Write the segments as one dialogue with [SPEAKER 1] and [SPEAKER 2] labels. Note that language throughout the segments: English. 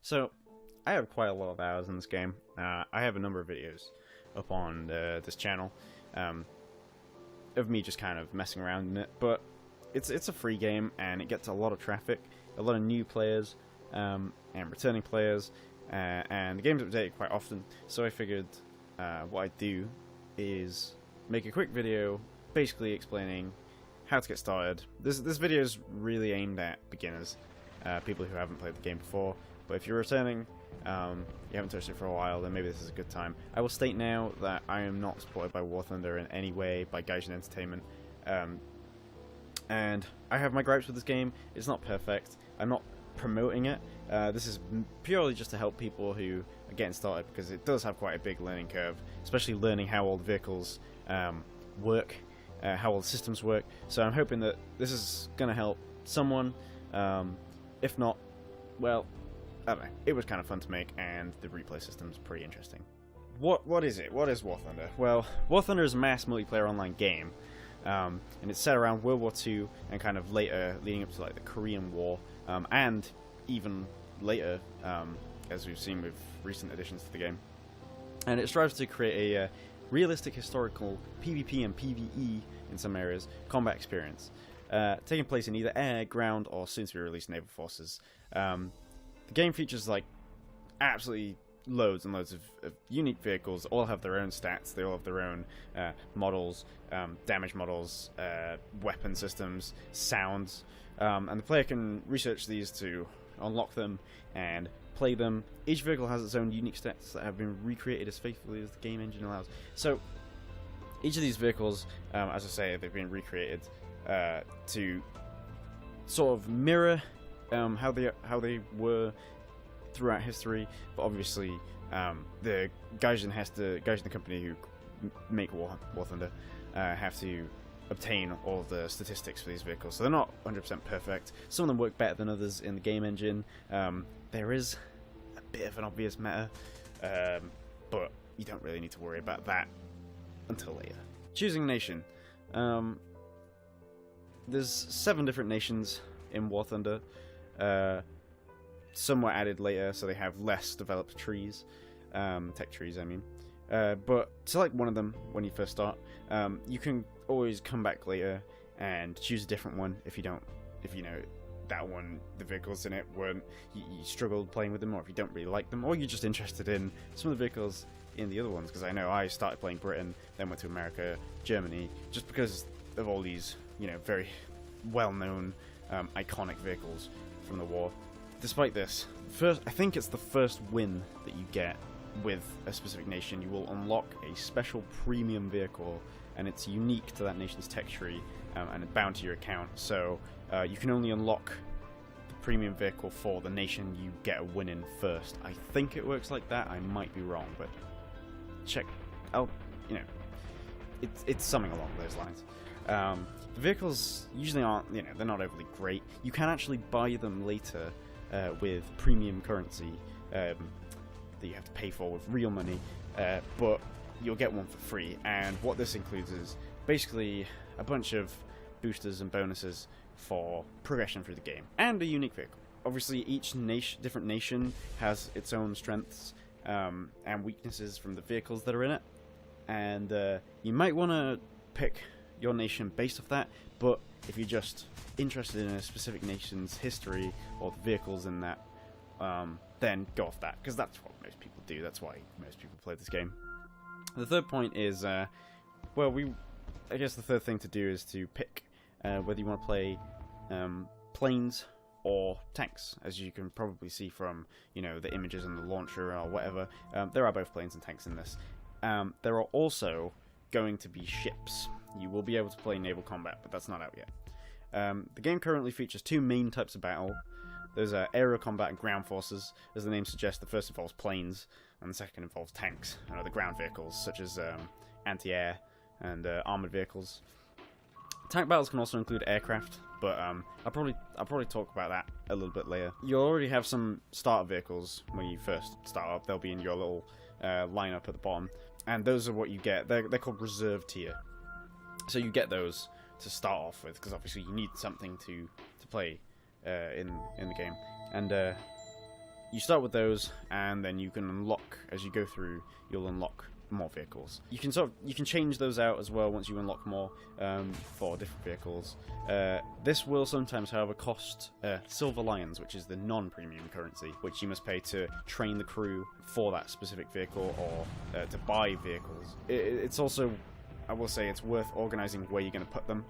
[SPEAKER 1] So, I have quite a lot of hours in this game. I have a number of videos up on this channel of me just kind of messing around in it, but it's a free game and it gets a lot of traffic, a lot of new players and returning players, and the game's updated quite often, so I figured what I'd do is make a quick video basically explaining how to get started. This video is really aimed at beginners, people who haven't played the game before, but if you're returning, you haven't touched it for a while, then maybe this is a good time. I will state now that I am not supported by War Thunder in any way, by Gaijin Entertainment, and I have my gripes with this game. It's not perfect. I'm not promoting it. This is purely just to help people who are getting started, because it does have quite a big learning curve, especially learning how all the vehicles work, how all the systems work. So I'm hoping that this is going to help someone. If not, well, I don't know. It was kind of fun to make, and the replay system's pretty interesting. What is it? What is War Thunder? Well, War Thunder is a mass multiplayer online game, and it's set around World War II and kind of later, leading up to like the Korean War, and even later, as we've seen with recent additions to the game. And it strives to create a realistic historical PvP and PvE, in some areas, combat experience, taking place in either air, ground, or soon-to-be-released naval forces. The game features like absolutely loads and loads of unique vehicles. All have their own stats. They all have their own models, damage models, weapon systems, sounds, and the player can research these to unlock them and play them. Each vehicle has its own unique stats that have been recreated as faithfully as the game engine allows. So each of these vehicles, as I say, they've been recreated to sort of mirror how they were throughout history, but obviously the Gaijin the company who make War Thunder, have to obtain all of the statistics for these vehicles, so they're not 100% perfect. Some of them work better than others in the game engine. There is a bit of an obvious meta, but you don't really need to worry about that until later. Choosing nation. There's 7 different nations in War Thunder. Some were added later, so they have less developed trees, tech trees I mean, but select one of them when you first start. You can always come back later and choose a different one if you know that one, the vehicles in it weren't, you struggled playing with them, or if you don't really like them, or you're just interested in some of the vehicles in the other ones, because I know I started playing Britain, then went to America, Germany, just because of all these, very well-known, iconic vehicles from the war. Despite this, I think it's the first win that you get with a specific nation, you will unlock a special premium vehicle, and it's unique to that nation's tech tree, and bound to your account, so you can only unlock the premium vehicle for the nation you get a win in first. I think it works like that, I might be wrong, but check, it's something along those lines. The vehicles usually aren't, they're not overly great. You can actually buy them later with premium currency that you have to pay for with real money, but you'll get one for free, and what this includes is basically a bunch of boosters and bonuses for progression through the game, and a unique vehicle. Obviously each different nation has its own strengths and weaknesses from the vehicles that are in it, and you might want to pick your nation based off that, but if you're just interested in a specific nation's history or the vehicles in that, then go off that, because that's what most people do. That's why most people play this game. The third point is, I guess the third thing to do is to pick whether you want to play planes or tanks. As you can probably see from the images in the launcher or whatever, there are both planes and tanks in this. There are also going to be ships. You will be able to play naval combat, but that's not out yet. The game currently features 2 main types of battle. There's aerial combat and ground forces. As the name suggests, the first involves planes, and the second involves tanks and other ground vehicles, such as anti-air and armored vehicles. Tank battles can also include aircraft, but I'll probably talk about that a little bit later. You already have some starter vehicles when you first start up. They'll be in your little lineup at the bottom, and those are what you get. They're called reserve tier. So you get those to start off with, because obviously you need something to play in the game. And you start with those, and then you can unlock, as you go through, you'll unlock more vehicles. You can change those out as well once you unlock more for different vehicles. This will sometimes, however, cost silver lions, which is the non-premium currency, which you must pay to train the crew for that specific vehicle or to buy vehicles. It's also, I will say, it's worth organizing where you're going to put them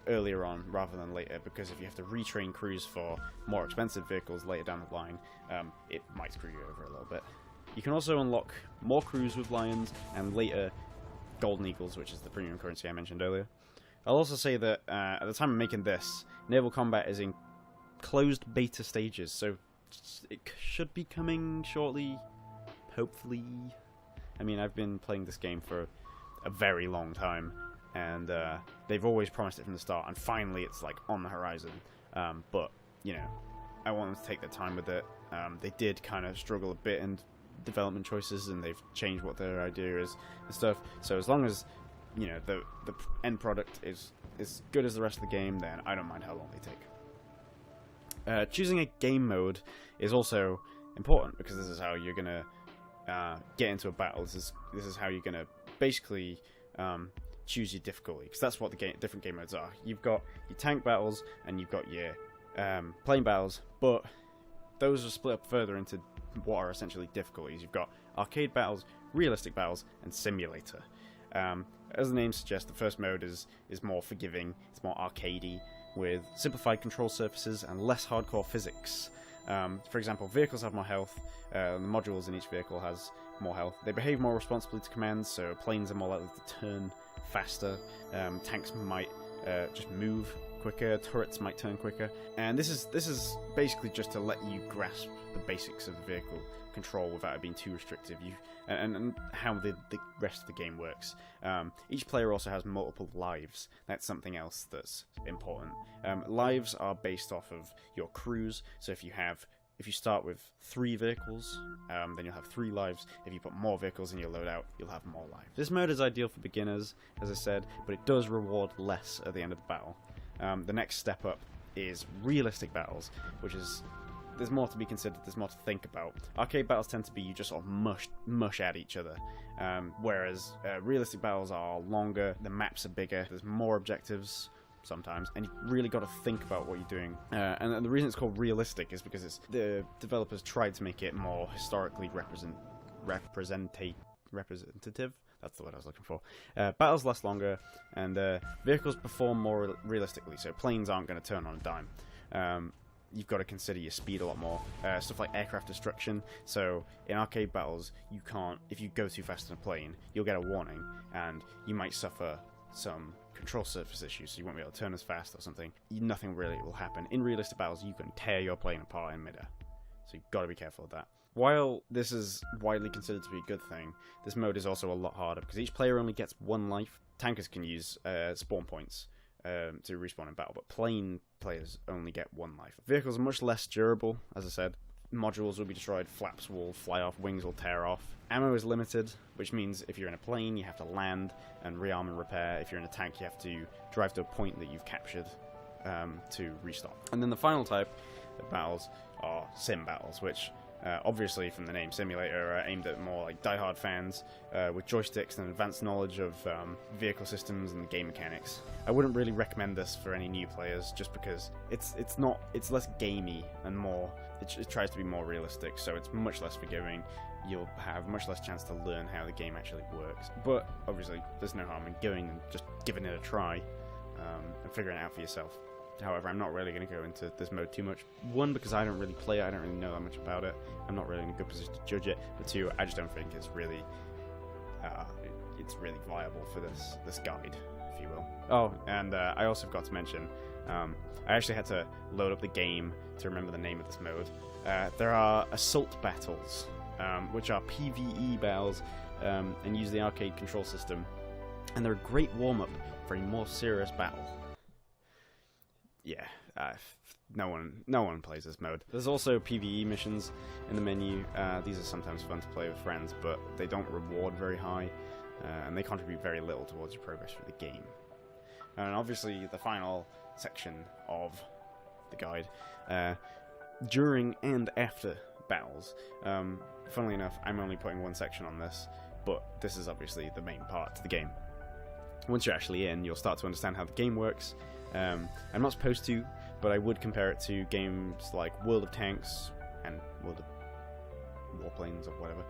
[SPEAKER 1] earlier on rather than later, because if you have to retrain crews for more expensive vehicles later down the line, it might screw you over a little bit. You can also unlock more crews with lions, and later golden eagles, which is the premium currency I mentioned earlier. I'll also say that at the time of making this, naval combat is in closed beta stages, so it should be coming shortly, hopefully. I mean, I've been playing this game for a very long time, and they've always promised it from the start, and finally it's like on the horizon. But, you know, I want them to take their time with it. They did kind of struggle a bit in development choices, and they've changed what their idea is and stuff. So as long as, you know, the end product is as good as the rest of the game, then I don't mind how long they take. Choosing a game mode is also important, because this is how you're gonna get into a battle. This is how you're gonna basically choose your difficulty, because that's what the different game modes are. You've got your tank battles and you've got your plane battles, but those are split up further into what are essentially difficulties. You've got arcade battles, realistic battles, and simulator. As the name suggests, the first mode is more forgiving, it's more arcadey, with simplified control surfaces and less hardcore physics. For example, vehicles have more health, the modules in each vehicle has more health. They behave more responsibly to commands, so planes are more likely to turn faster, tanks might just move quicker, turrets might turn quicker, and this is basically just to let you grasp the basics of vehicle control without it being too restrictive. And how the rest of the game works. Each player also has multiple lives. That's something else that's important. Lives are based off of your crews, so if you start with 3 vehicles, then you'll have 3 lives. If you put more vehicles in your loadout, you'll have more lives. This mode is ideal for beginners, as I said, but it does reward less at the end of the battle. The next step up is realistic battles, which is, there's more to be considered, there's more to think about. Arcade battles tend to be you just sort of mush at each other, whereas realistic battles are longer, the maps are bigger, there's more objectives sometimes, and you've really got to think about what you're doing. And the reason it's called realistic is because the developers tried to make it more historically representative. That's the word I was looking for. Battles last longer, and vehicles perform more realistically, so planes aren't going to turn on a dime. You've got to consider your speed a lot more. Stuff like aircraft destruction. So in arcade battles, you can't, if you go too fast in a plane, you'll get a warning, and you might suffer some control surface issues, so you won't be able to turn as fast or something. Nothing really will happen. In realistic battles, you can tear your plane apart in midair, so you've got to be careful of that. While this is widely considered to be a good thing, this mode is also a lot harder, because each player only gets 1 life. Tankers can use spawn points to respawn in battle, but plane players only get 1 life. Vehicles are much less durable, as I said. Modules will be destroyed, flaps will fly off, wings will tear off. Ammo is limited, which means if you're in a plane, you have to land and rearm and repair. If you're in a tank, you have to drive to a point that you've captured to restock. And then the final type of battles are sim battles, which obviously from the name simulator are aimed at more like die-hard fans with joysticks and advanced knowledge of vehicle systems and game mechanics. I wouldn't really recommend this for any new players, just because it's less gamey and more it tries to be more realistic, so it's much less forgiving. You'll have much less chance to learn how the game actually works. But obviously there's no harm in going and just giving it a try and figuring it out for yourself. However, I'm not really going to go into this mode too much. 1, because I don't really play it, I don't really know that much about it. I'm not really in a good position to judge it. But 2, I just don't think it's really viable for this guide, if you will. Oh, and I also forgot to mention, I actually had to load up the game to remember the name of this mode. There are assault battles, which are PvE battles, and use the arcade control system. And they're a great warm-up for a more serious battle. Yeah, no one plays this mode. There's also PvE missions in the menu. These are sometimes fun to play with friends, but they don't reward very high, and they contribute very little towards your progress through the game. And obviously, the final section of the guide, during and after battles. Funnily enough, I'm only putting one section on this, but this is obviously the main part to the game. Once you're actually in, you'll start to understand how the game works. I'm not supposed to, but I would compare it to games like World of Tanks and World of Warplanes or whatever,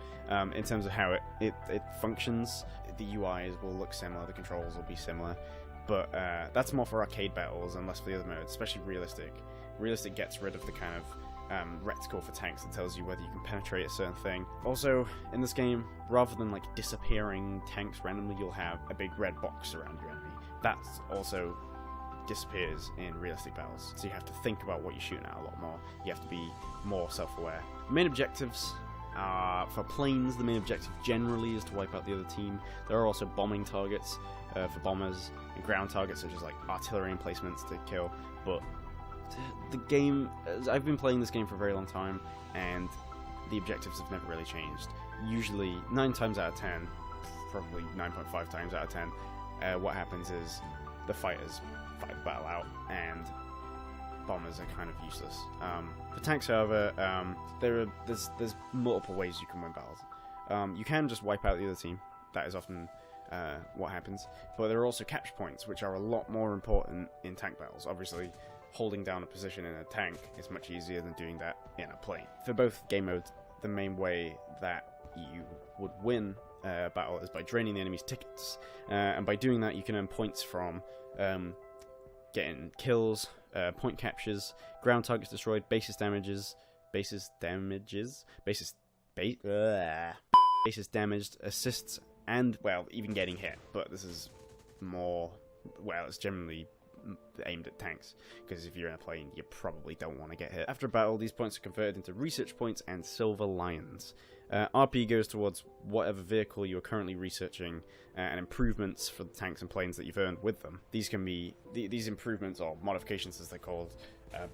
[SPEAKER 1] in terms of how it functions. The UIs will look similar, the controls will be similar, but that's more for arcade battles and less for the other modes, especially realistic. Realistic gets rid of the kind of reticle for tanks that tells you whether you can penetrate a certain thing. Also, in this game, rather than like disappearing tanks randomly, you'll have a big red box around your enemy. That also disappears in realistic battles, so you have to think about what you're shooting at a lot more. You have to be more self-aware. Main objectives for planes, the main objective generally is to wipe out the other team. There are also bombing targets for bombers, and ground targets such as like artillery emplacements to kill, but the game, I've been playing this game for a very long time, and the objectives have never really changed. Usually, 9 times out of 10, probably 9.5 times out of 10, what happens is the fighters fight the battle out, and bombers are kind of useless. For tanks, however, there's multiple ways you can win battles. You can just wipe out the other team. That is often what happens. But there are also capture points, which are a lot more important in tank battles. Obviously, holding down a position in a tank is much easier than doing that in a plane. For both game modes, the main way that you would win a battle is by draining the enemy's tickets, and by doing that you can earn points from getting kills, point captures, ground targets destroyed, bases damaged, assists, and, well, even getting hit. But this is more, well, it's generally aimed at tanks, because if you're in a plane you probably don't want to get hit. After a battle, these points are converted into research points and silver lions. RP goes towards whatever vehicle you're currently researching, and improvements for the tanks and planes that you've earned with them. These can be, these improvements, or modifications as they're called,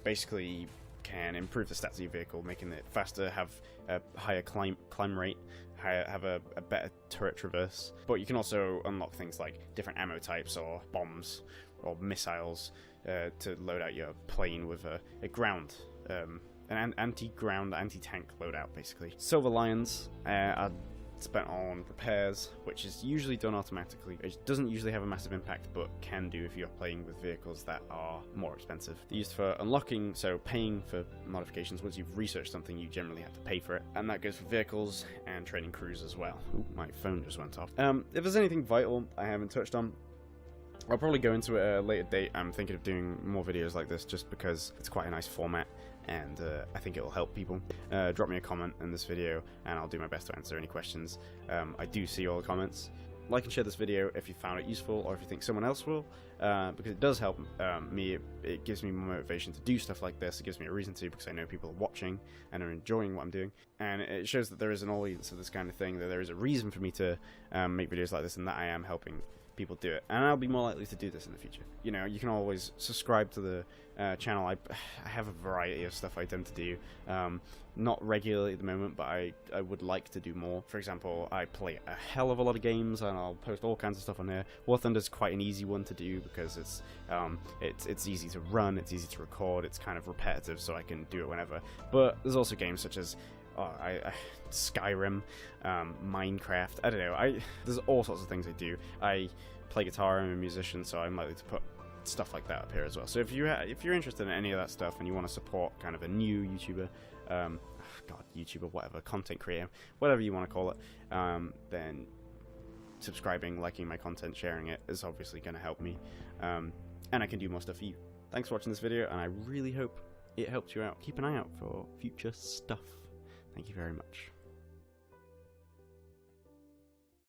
[SPEAKER 1] basically can improve the stats of your vehicle, making it faster, have a higher climb rate, have a better turret traverse. But you can also unlock things like different ammo types, or bombs, or missiles, to load out your plane with a ground, an anti-ground, anti-tank loadout, basically. Silver lions are spent on repairs, which is usually done automatically. It doesn't usually have a massive impact, but can do if you're playing with vehicles that are more expensive. They're used for unlocking, so paying for modifications. Once you've researched something, you generally have to pay for it, and that goes for vehicles and training crews as well. Ooh, my phone just went off. If there's anything vital I haven't touched on, I'll probably go into it at a later date. I'm thinking of doing more videos like this just because it's quite a nice format, and I think it will help people. Drop me a comment in this video and I'll do my best to answer any questions. I do see all the comments. Like and share this video if you found it useful, or if you think someone else will, because it does help me. It gives me more motivation to do stuff like this. It gives me a reason to, because I know people are watching and are enjoying what I'm doing, and it shows that there is an audience of this kind of thing, that there is a reason for me to make videos like this, and that I am helping people do it, and I'll be more likely to do this in the future. You know, you can always subscribe to the channel. I have a variety of stuff I tend to do, not regularly at the moment, but I would like to do more. For example, I play a hell of a lot of games, and I'll post all kinds of stuff on here. War Thunder's quite an easy one to do, because it's easy to run, it's easy to record, it's kind of repetitive, so I can do it whenever. But there's also games such as Skyrim, Minecraft, I don't know, there's all sorts of things I do. I play guitar, I'm a musician, so I'm likely to put stuff like that up here as well. So if you're interested in any of that stuff and you want to support kind of a new YouTuber, YouTuber, whatever, content creator, whatever you want to call it, then subscribing, liking my content, sharing it is obviously going to help me, and I can do more stuff for you. Thanks for watching this video, and I really hope it helps you out. Keep an eye out for future stuff. Thank you very much.